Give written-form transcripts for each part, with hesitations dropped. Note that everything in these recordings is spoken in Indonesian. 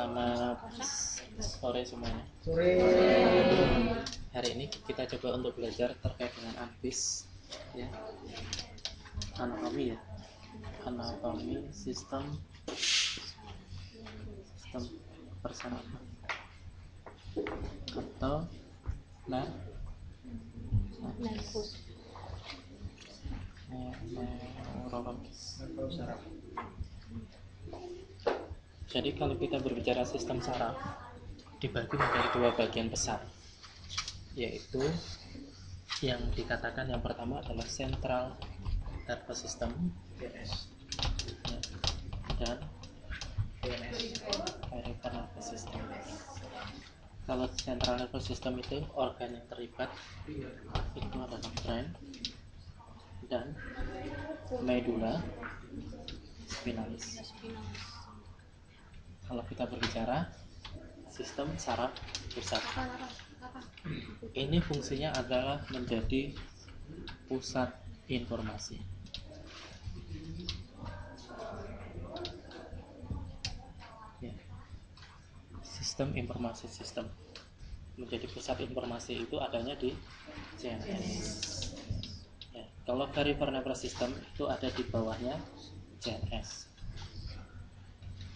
Selamat sore semuanya. Hari ini kita coba untuk belajar terkait dengan ANFIS, ya. Anatomi, ya. Anatomi sistem persarafan atau neurologis. Jadi kalau kita berbicara sistem saraf dibagi menjadi dua bagian besar, yaitu yang dikatakan yang pertama adalah central nervous system dan peripheral nervous system. Kalau central nervous system itu organ yang terlibat itu adalah brain dan medulla spinalis. Kalau kita berbicara sistem saraf pusat, ini fungsinya adalah menjadi pusat informasi. Ya. Sistem informasi sistem menjadi pusat informasi itu adanya di CNS. Ya. Kalau peripheral nervous system itu ada di bawahnya CNS.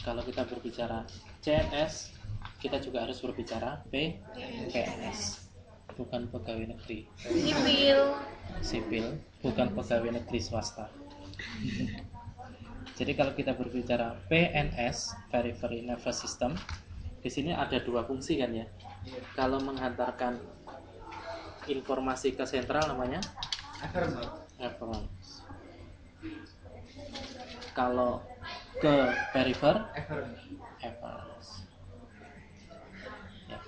Kalau kita berbicara CNS, kita juga harus berbicara PNS, bukan pegawai negeri sipil, bukan pegawai negeri swasta. Jadi kalau kita berbicara PNS, Peripheral Nervous System, di sini ada dua fungsi kan ya. Kalau menghantarkan informasi ke sentral namanya afferent. Kalau ke perifer afferent. Ya,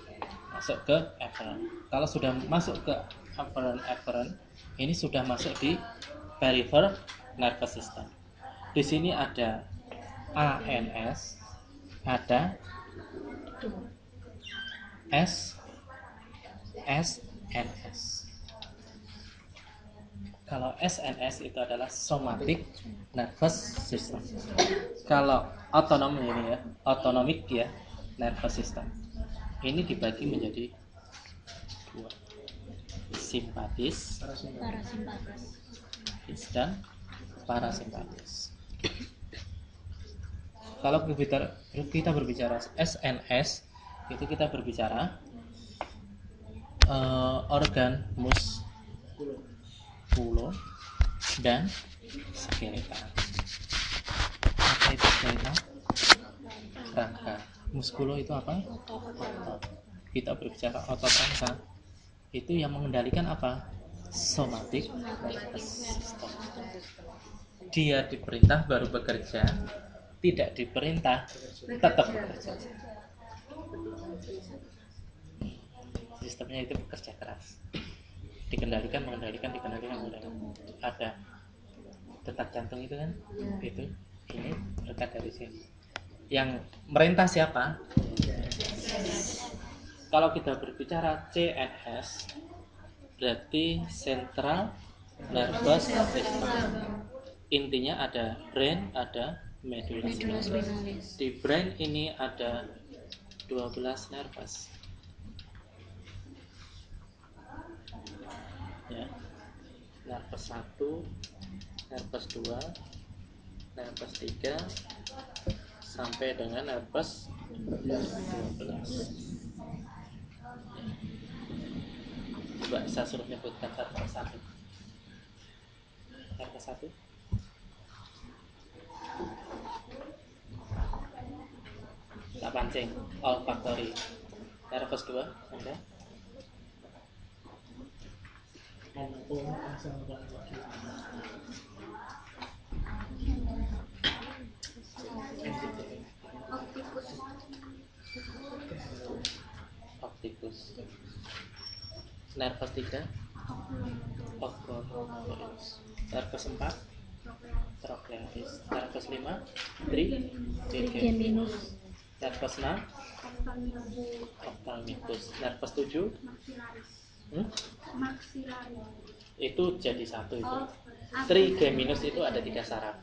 masuk ke afferent. Kalau sudah masuk ke afferent, ini sudah masuk di peripheral nervous system. Di sini ada ANS, ada SNS. Kalau SNS itu adalah somatic nervous system. Kalau autonomic ya, nervous system. Ini dibagi menjadi dua, simpatis dan parasimpatis. Kalau kita berbicara SNS, itu kita berbicara organ muskulo dan skeletal. Apa itu skeletal? Rangka. Muskulo itu apa? Otot. Kita berbicara otot rangka, itu yang mengendalikan apa? Somatic nervous system. Dia diperintah baru bekerja, tidak diperintah tetap bekerja. Sistemnya itu bekerja keras, dikendalikan. Ada detak jantung itu kan, itu ini berkat dari sini. Yang merintah siapa? Kalau kita berbicara CNS, berarti Central Nervous System. Intinya ada brain, ada medulla spinalis. Di brain ini ada 12 nervous. Ya. Nervous 1, nervous 2, nervous 3 sampai dengan nervous 12. Coba saya suruh menyebutkan satu persatu. Nervous 1 tak pancing, olfaktori. Nervous 2 ada optikus. Nervous 3 oculomotoris. Nervous 4 trochlearis. Nervous 5 trigeminus. Nervous 6 ophthalmicus. Nervous 7 itu jadi satu itu. Trigeminus itu ada 3 saraf.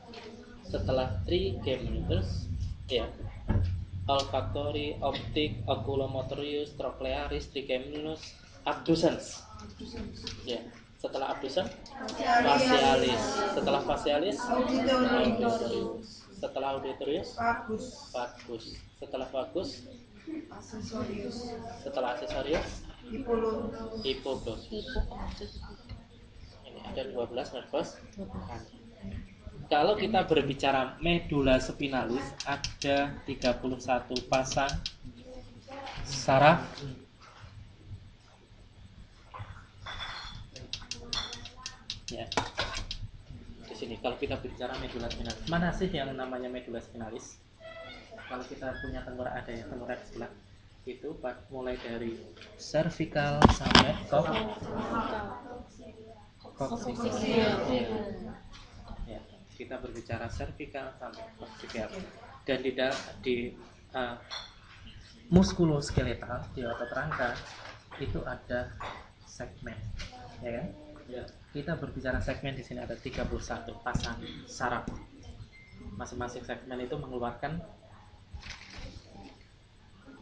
Setelah trigeminus ya olfactory, optic, oculomotorius, trochlearis, trigeminus, abducens. Ya, setelah abducens facialis, setelah facialis auditorius, setelah auditorius vagus, setelah vagus setelah aksesorius hipoglossus. Ini ada 12 nervus. Kalau kita berbicara medula spinalis, ada 31 pasang saraf. Ya. Di sini kalau kita bicara medula spinalis, mana sih yang namanya medula spinalis? Kalau kita punya tengkorak, ada ya tengkorak di sebelah itu, mulai dari cervical sampai coccygeal. Ya, kita berbicara cervical sampai coccygeal. Dan di muskuloskeletal, di otot rangka itu ada segmen, ya kan? Ya. Kita berbicara segmen, di sini ada 31 pasang saraf. Masing-masing segmen itu mengeluarkan,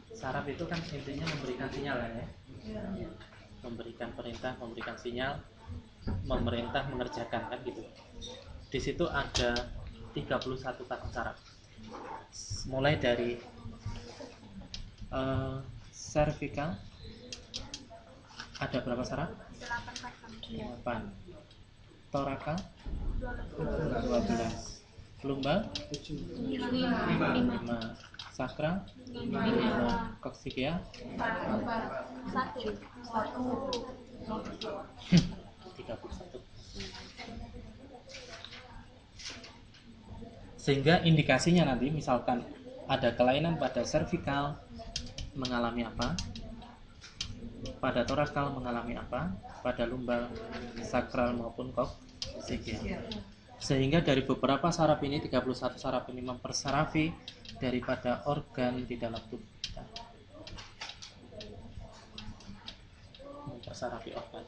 saraf itu kan intinya memberikan sinyal ya. Memberikan perintah, memberikan sinyal, memerintah mengerjakan kan gitu. Di situ ada 31 pasang saraf. Mulai dari cervical ada berapa saraf? 8. Torakal 12. Lumbal 5. Sakral 5. Coccygeal 31. Sehingga indikasinya nanti misalkan ada kelainan pada cervical mengalami apa, pada torakal mengalami apa, pada lumbal, sakral maupun coccygeal. Sehingga dari beberapa saraf ini, 31 saraf ini mempersarafi daripada organ di dalam tubuh kita. Mempersarafi organ.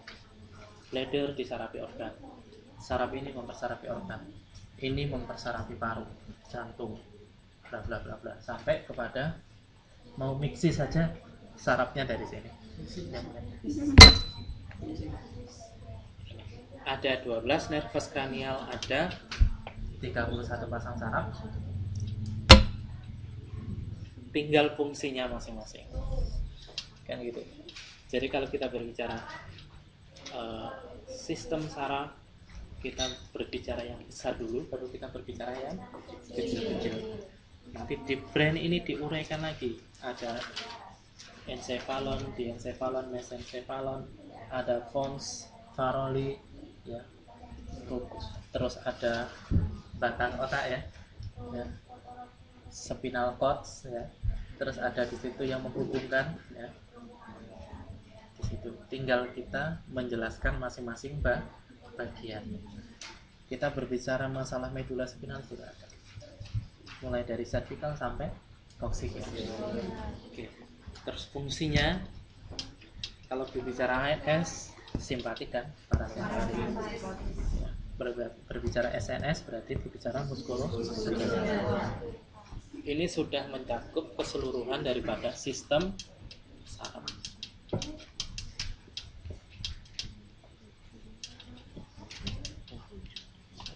Bladder disarafi organ. Saraf ini mempersarafi organ. Ini mempersarafi paru, jantung, bla bla bla bla, sampai kepada mau mixi saja sarafnya dari sini. Ada 12 nervus kranial, ada 31 pasang saraf. Tinggal fungsinya masing-masing. Kan gitu. Jadi kalau kita berbicara sistem saraf, kita berbicara yang besar dulu, baru kita berbicara yang kecil-kecil. Nanti di brain ini diuraikan lagi. Ada encephalon, diencephalon, mesencephalon, ada pons, faroli, ya. Terus ada batang otak ya, spinal cord ya. Terus ada di situ yang menghubungkan ya. Di situ tinggal kita menjelaskan masing-masing bagian. Kita berbicara masalah medula spinal sudah ada. Mulai dari cervical sampai coccygeal. Oke. Terus fungsinya kalau berbicara ANS simpatik dan parasimpatik. Berbicara SNS berarti berbicara muskuloskeletal. Ini sudah mencakup keseluruhan daripada sistem saraf.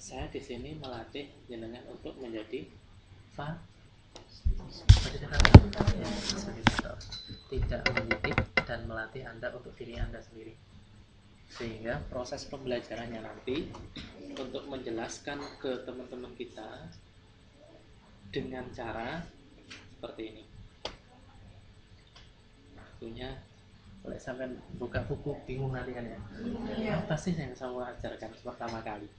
Saya di sini melatih jenengan untuk menjadi tidak mendidik dan melatih Anda untuk diri Anda sendiri. Sehingga proses pembelajarannya nanti untuk menjelaskan ke teman-teman kita dengan cara seperti ini. Tentunya boleh sampai buka buku bingung nanti kan ya. Apa sih yang saya ajarkan pertama kali?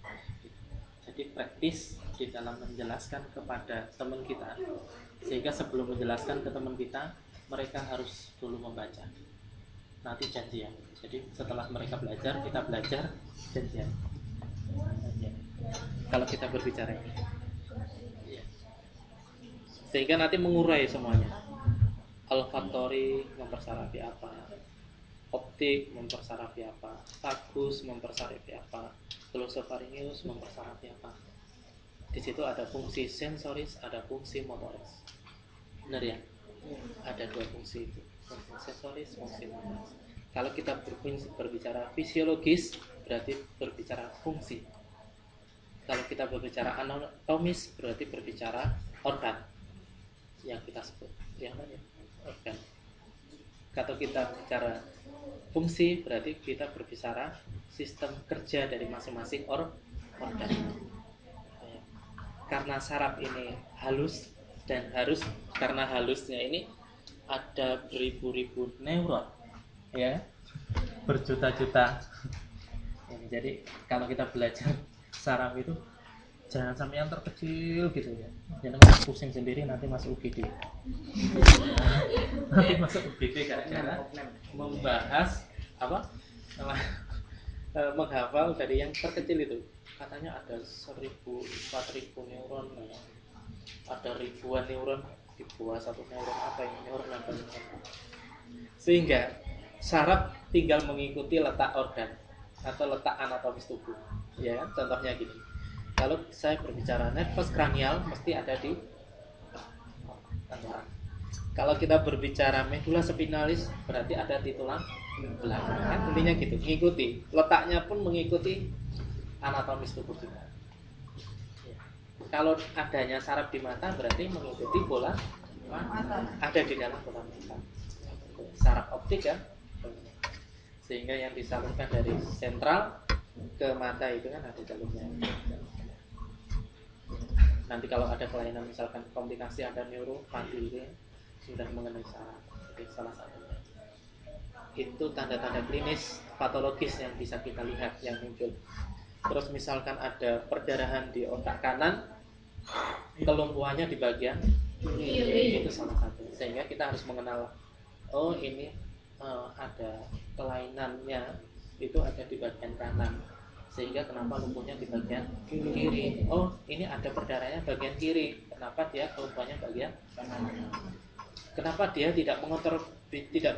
Jadi praktis di dalam menjelaskan kepada teman kita, sehingga sebelum menjelaskan ke teman kita, mereka harus dulu membaca. Nanti janjian. Jadi setelah mereka belajar, kita belajar, janjian. Kalau kita berbicara ini, sehingga nanti mengurai semuanya. Olfactory mempersarafi apa, optik mempersarafi apa, vagus mempersarafi apa, glossopharyngeus mempersarafi apa. Di situ ada fungsi sensoris, ada fungsi motoris. Benar ya? Ada dua fungsi itu, fungsi sensoris, fungsi motoris. Kalau kita berbicara fisiologis, berarti berbicara fungsi. Kalau kita berbicara anatomis, berarti berbicara organ yang kita sebut, yang mana? Organ. Kalau kita bicara fungsi, berarti kita berbicara sistem kerja dari masing-masing organ. Karena saraf ini halus dan harus, karena halusnya ini ada beribu-ribu neuron, ya, berjuta-juta. Jadi kalau kita belajar saraf itu jangan sampai yang terkecil gitu ya, jangan pusing sendiri nanti masuk UGD. Nanti masuk UGD gara-gara membahas apa, menghafal dari yang terkecil itu. Katanya ada 1000, 4000 neuron, ada ribuan neuron di bawah satu neuron, apa ini neuron apa ini. Sehingga saraf tinggal mengikuti letak organ atau letak anatomis tubuh, ya kan? Contohnya gini, kalau saya berbicara nervus kranial mesti ada di tengkorak. Kalau kita berbicara medula spinalis berarti ada di tulang belakang, kan? Intinya gitu, mengikuti letaknya pun mengikuti anatomis tubuh kita. Kalau adanya saraf di mata berarti mengikuti bola mata, ada di dalam bola mata. Saraf optik ya. Sehingga yang disalurkan dari sentral ke mata itu kan ada jalurnya. Nanti kalau ada kelainan misalkan komplikasi ada neuropati itu sudah mengenai saraf. Itu salah satunya. Itu tanda-tanda klinis patologis yang bisa kita lihat yang muncul. Terus misalkan ada perdarahan di otak kanan, kelumpuhannya di bagian kiri, itu salah satu. Sehingga kita harus mengenal, oh ini ada kelainannya itu ada di bagian kanan, sehingga kenapa lumpuhnya di bagian kiri. Oh ini ada perdarahannya bagian kiri, kenapa dia kelumpuhannya bagian kanan. Kenapa dia tidak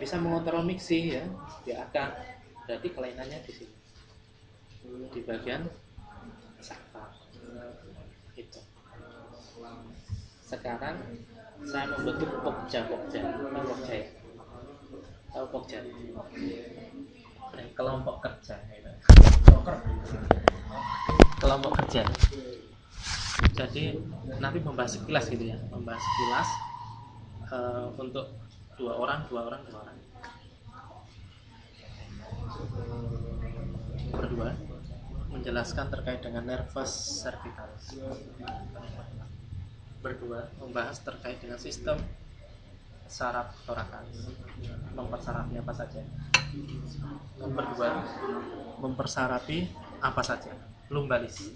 bisa mengontrol miksi ya, dia akan, berarti kelainannya di sini, di bagian sakral itu. Sekarang saya membentuk pokja ya. Tahu pokja? Kelompok kerja gitu. Kelompok kerja. Jadi nanti membahas sekilas gitu ya, membahas sekilas untuk dua orang. Berdua menjelaskan terkait dengan nervus cervicalis. Berdua membahas terkait dengan sistem saraf thoracalis. Mempersarapi apa saja. Berdua mempersarapi apa saja. Lumbalis.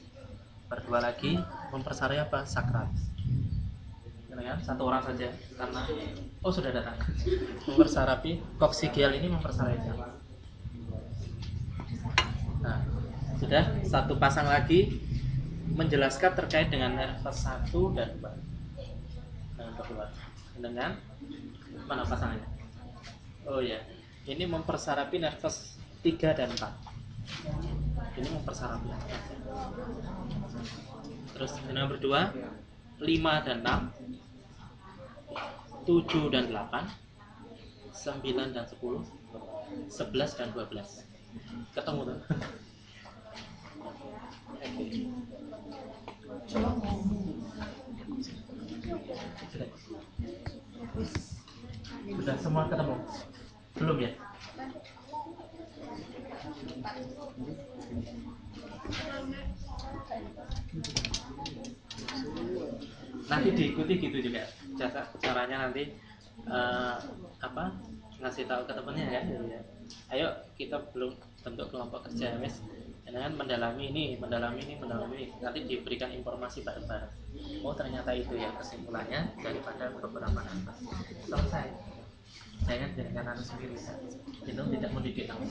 Berdua lagi mempersarapi apa? Sakralis. Ya, satu orang saja karena sudah datang. Mempersarapi koksigial ini mempersarapi siapa? Nah, sudah satu pasang lagi menjelaskan terkait dengan nervus 1 dan 2. Dengan kedua. Dengan mana pasangannya? Oh ya, ini mempersarapi nervus 3 dan 4. Ini mempersarapi. Terus dengan berdua 5 dan 6, 7 dan 8, 9 dan 10, 11 dan 12. Ketemu tuh. Sudah semua ketemu? Belum ya? Nanti diikuti gitu juga caranya nanti ngasih tahu ke temennya ya. Ayo kita belum bentuk kelompok kerja mes, dengan mendalami ini, nanti diberikan informasi bareng-bareng. Oh ternyata itu ya kesimpulannya daripada beberapa nervus. Selesai. Jangan anu sendiri. Itu tidak mendidik kamu.